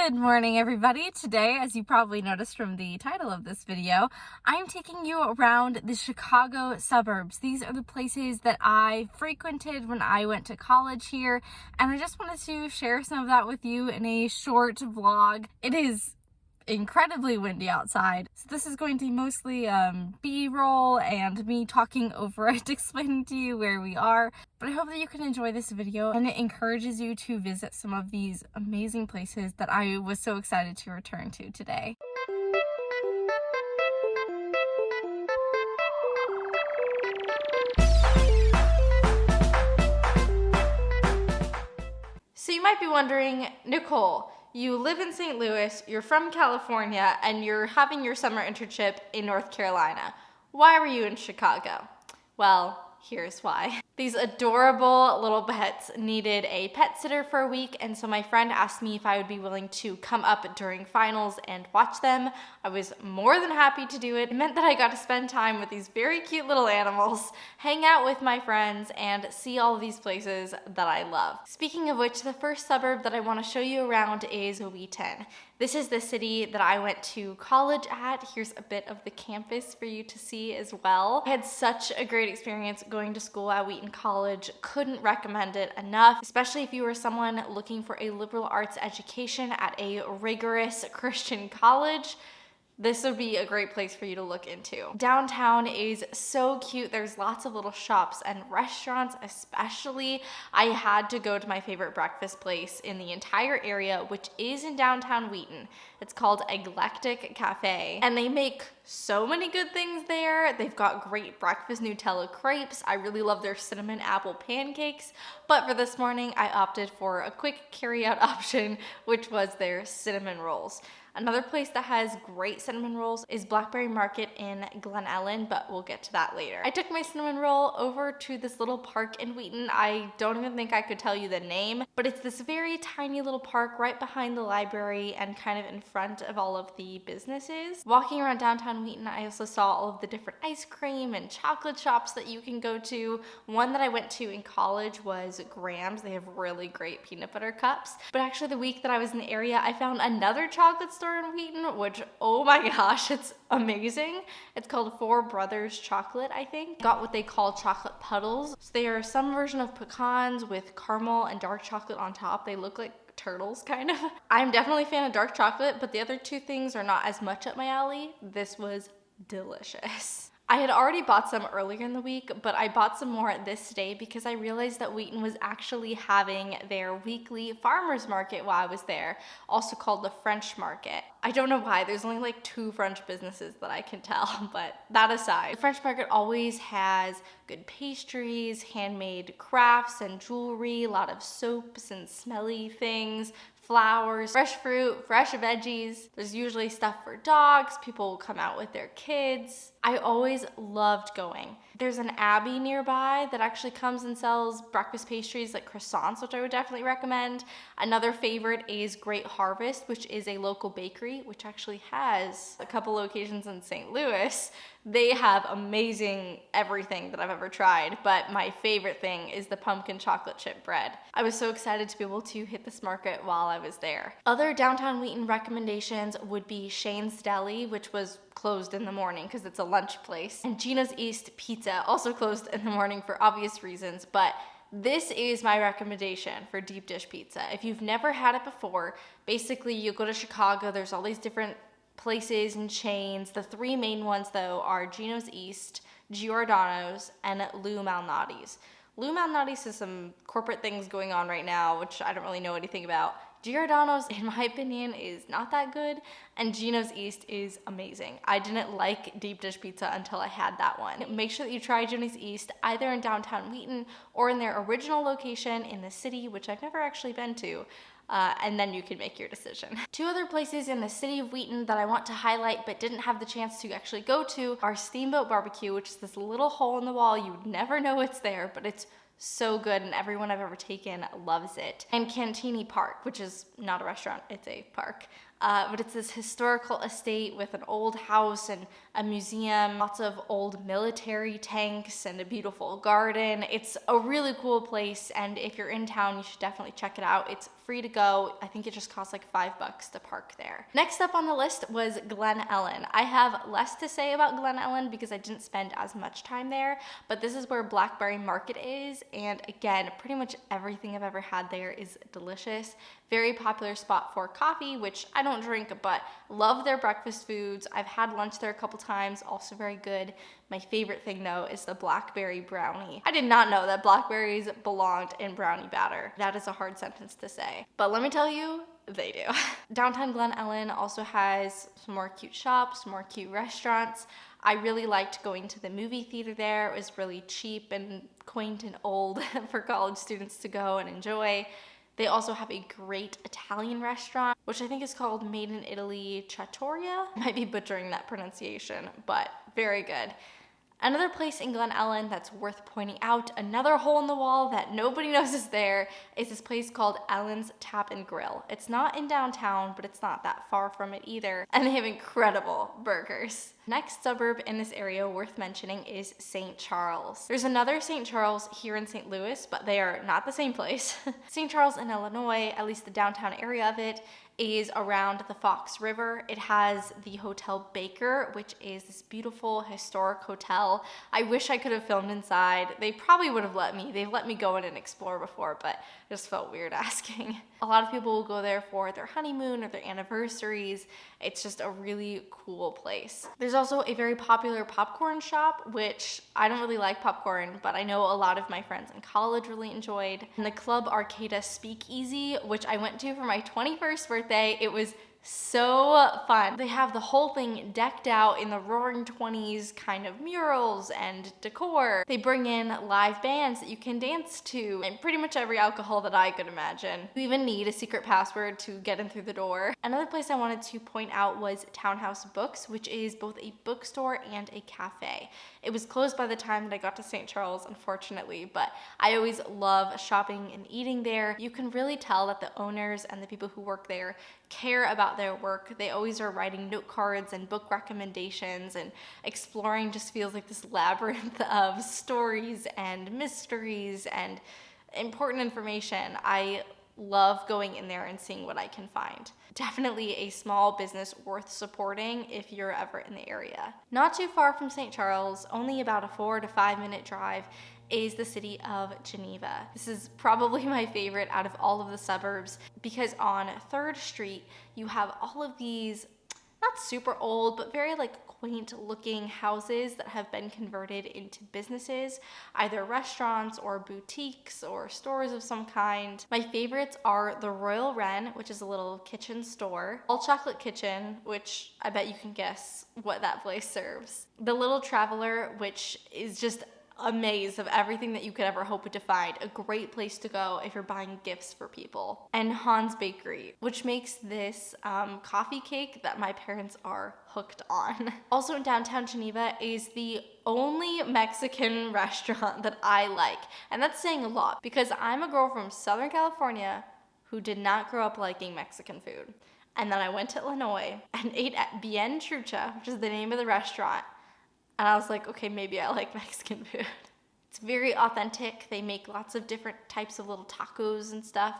Good morning, everybody. Today, as you probably noticed from the title of this video, I'm taking you around the Chicago suburbs. These are the places that I frequented when I went to college here, and I just wanted to share some of that with you in a short vlog. It is incredibly windy outside, so this is going to be mostly b-roll and me talking over it, explaining to you where we are. But I hope that you can enjoy this video and it encourages you to visit some of these amazing places that I was so excited to return to today. So you might be wondering, Nicole, you live in St. Louis, you're from California, and you're having your summer internship in North Carolina. Why were you in Chicago? Well, here's why. These adorable little pets needed a pet sitter for a week, and so my friend asked me if I would be willing to come up during finals and watch them. I was more than happy to do it. It meant that I got to spend time with these very cute little animals, hang out with my friends, and see all of these places that I love. Speaking of which, the first suburb that I want to show you around is Wheaton. This is the city that I went to college at. Here's a bit of the campus for you to see as well. I had such a great experience going to school at Wheaton College. Couldn't recommend it enough, especially if you were someone looking for a liberal arts education at a rigorous Christian college. This would be a great place for you to look into. Downtown is so cute. There's lots of little shops and restaurants, especially. I had to go to my favorite breakfast place in the entire area, which is in downtown Wheaton. It's called Egglectic Cafe, and they make so many good things there. They've got great breakfast Nutella crepes. I really love their cinnamon apple pancakes, but for this morning, I opted for a quick carry-out option, which was their cinnamon rolls. Another place that has great cinnamon rolls is Blackberry Market in Glen Ellyn, but we'll get to that later. I took my cinnamon roll over to this little park in Wheaton. I don't even think I could tell you the name, but it's this very tiny little park right behind the library and kind of in front of all of the businesses. Walking around downtown Wheaton, I also saw all of the different ice cream and chocolate shops that you can go to. One that I went to in college was Graham's. They have really great peanut butter cups. But actually the week that I was in the area, I found another chocolate store in Wheaton, which, oh my gosh, it's amazing. It's called Four Brothers Chocolate, I think. Got what they call chocolate puddles. So they are some version of pecans with caramel and dark chocolate on top. They look like turtles, kind of. I'm definitely a fan of dark chocolate, but the other two things are not as much up my alley. This was delicious. I had already bought some earlier in the week, but I bought some more this day because I realized that Wheaton was actually having their weekly farmers market while I was there, also called the French market. I don't know why, there's only like 2 French businesses that I can tell, but that aside, the French market always has good pastries, handmade crafts and jewelry, a lot of soaps and smelly things, flowers, fresh fruit, fresh veggies. There's usually stuff for dogs. People will come out with their kids. I always loved going. There's an abbey nearby that actually comes and sells breakfast pastries like croissants, which I would definitely recommend. Another favorite is Great Harvest, which is a local bakery, which actually has a couple locations in St. Louis. They have amazing everything that I've ever tried, but my favorite thing is the pumpkin chocolate chip bread. I was so excited to be able to hit this market while I was there. Other downtown Wheaton recommendations would be Shane's Deli, which was closed in the morning because it's a lunch place, and Gino's East Pizza, also closed in the morning for obvious reasons, but this is my recommendation for deep dish pizza. If you've never had it before, basically you go to Chicago, there's all these different places and chains. The 3 main ones though are Gino's East, Giordano's, and Lou Malnati's. Lou Malnati's has some corporate things going on right now, which I don't really know anything about. Giordano's, in my opinion, is not that good, and Gino's East is amazing. I didn't like deep dish pizza until I had that one. Make sure that you try Gino's East either in downtown Wheaton or in their original location in the city, which I've never actually been to. And then you can make your decision. 2 other places in the city of Wheaton that I want to highlight but didn't have the chance to actually go to are Steamboat BBQ, which is this little hole in the wall. You would never know it's there, but it's so good and everyone I've ever taken loves it. And Cantigny Park, which is not a restaurant, it's a park. but it's this historical estate with an old house and a museum, lots of old military tanks and a beautiful garden. It's a really cool place, and if you're in town, you should definitely check it out. It's free to go. I think it just costs like $5 to park there. Next up on the list was Glen Ellyn. I have less to say about Glen Ellyn because I didn't spend as much time there, but this is where Blackberry Market is, and again, pretty much everything I've ever had there is delicious. Very popular spot for coffee, which I don't drink, but love their breakfast foods. I've had lunch there a couple times, also very good. My favorite thing though is the blackberry brownie. I did not know that blackberries belonged in brownie batter. That is a hard sentence to say, but let me tell you, they do. Downtown Glen Ellyn also has some more cute shops, more cute restaurants. I really liked going to the movie theater there. It was really cheap and quaint and old for college students to go and enjoy. They also have a great Italian restaurant, which I think is called Made in Italy Trattoria. I might be butchering that pronunciation, but very good. Another place in Glen Ellyn that's worth pointing out, another hole in the wall that nobody knows is there, is this place called Ellen's Tap and Grill. It's not in downtown, but it's not that far from it either, and they have incredible burgers. Next suburb in this area worth mentioning is St. Charles. There's another St. Charles here in St. Louis, but they are not the same place. St. Charles in Illinois, at least the downtown area of it, is around the Fox River. It has the Hotel Baker, which is this beautiful historic hotel. I wish I could have filmed inside. They probably would have let me. They've let me go in and explore before, but it just felt weird asking. A lot of people will go there for their honeymoon or their anniversaries. It's just a really cool place. There's also a very popular popcorn shop, which I don't really like popcorn, but I know a lot of my friends in college really enjoyed. And the Club Arcada Speakeasy, which I went to for my 21st birthday. It was so fun. They have the whole thing decked out in the roaring 20s kind of murals and decor. They bring in live bands that you can dance to and pretty much every alcohol that I could imagine. You even need a secret password to get in through the door. Another place I wanted to point out was Townhouse Books, which is both a bookstore and a cafe. It was closed by the time that I got to St. Charles, unfortunately, but I always love shopping and eating there. You can really tell that the owners and the people who work there care about their work. They always are writing note cards and book recommendations, and exploring just feels like this labyrinth of stories and mysteries and important information. I love going in there and seeing what I can find. Definitely a small business worth supporting if you're ever in the area. Not too far from St. Charles, only about a 4 to 5 minute drive, is the city of Geneva. This is probably my favorite out of all of the suburbs because on 3rd Street, you have all of these, not super old, but very like quaint looking houses that have been converted into businesses, either restaurants or boutiques or stores of some kind. My favorites are the Royal Wren, which is a little kitchen store, All Chocolate Kitchen, which I bet you can guess what that place serves, the Little Traveler, which is just a maze of everything that you could ever hope to find. A great place to go if you're buying gifts for people. And Hahn's Bakery, which makes this coffee cake that my parents are hooked on. Also in downtown Geneva is the only Mexican restaurant that I like. And that's saying a lot because I'm a girl from Southern California who did not grow up liking Mexican food. And then I went to Illinois and ate at Bien Trucha, which is the name of the restaurant. And I was like, okay, maybe I like Mexican food. It's very authentic. They make lots of different types of little tacos and stuff.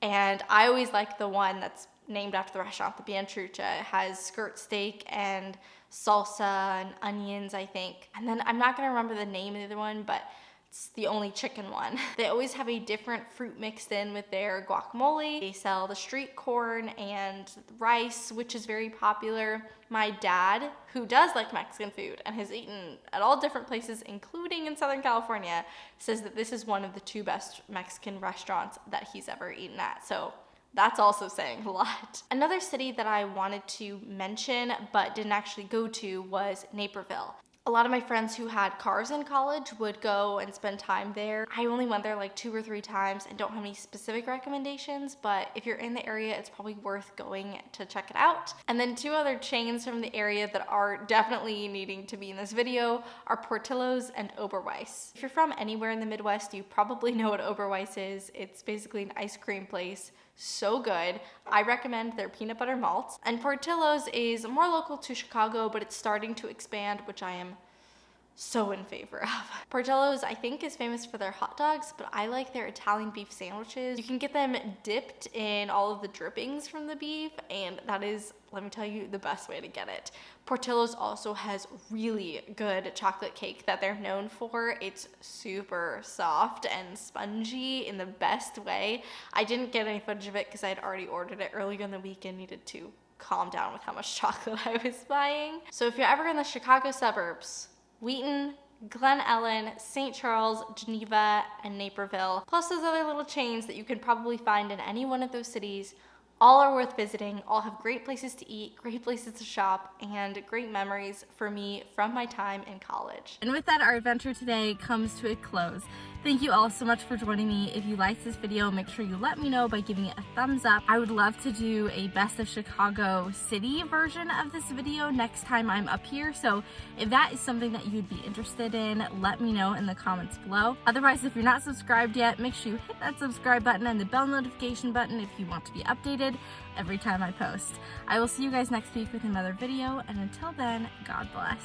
And I always like the one that's named after the restaurant, the Bien Trucha. It has skirt steak and salsa and onions, I think. And then I'm not gonna remember the name of the other one, but it's the only chicken one. They always have a different fruit mixed in with their guacamole. They sell the street corn and rice, which is very popular. My dad, who does like Mexican food and has eaten at all different places, including in Southern California, says that this is one of the 2 best Mexican restaurants that he's ever eaten at. So that's also saying a lot. Another city that I wanted to mention but didn't actually go to was Naperville. A lot of my friends who had cars in college would go and spend time there. I only went there like 2 or 3 times and don't have any specific recommendations, but if you're in the area, it's probably worth going to check it out. And then 2 other chains from the area that are definitely needing to be in this video are Portillo's and Oberweiss. If you're from anywhere in the Midwest, you probably know what Oberweiss is. It's basically an ice cream place. so good. I recommend their peanut butter malts. And Portillo's is more local to Chicago, but it's starting to expand, which I am so in favor of. Portillo's, I think, is famous for their hot dogs, but I like their Italian beef sandwiches. You can get them dipped in all of the drippings from the beef, and that is, let me tell you, the best way to get it. Portillo's also has really good chocolate cake that they're known for. It's super soft and spongy in the best way. I didn't get any footage of it because I had already ordered it earlier in the week and needed to calm down with how much chocolate I was buying. So if you're ever in the Chicago suburbs, Wheaton, Glen Ellyn, St. Charles, Geneva, and Naperville, plus those other little chains that you could probably find in any one of those cities, all are worth visiting, all have great places to eat, great places to shop, and great memories for me from my time in college. And with that, our adventure today comes to a close. Thank you all so much for joining me. If you liked this video, make sure you let me know by giving it a thumbs up. I would love to do a Best of Chicago City version of this video next time I'm up here. So if that is something that you'd be interested in, let me know in the comments below. Otherwise, if you're not subscribed yet, make sure you hit that subscribe button and the bell notification button if you want to be updated every time I post. I will see you guys next week with another video, and until then, God bless.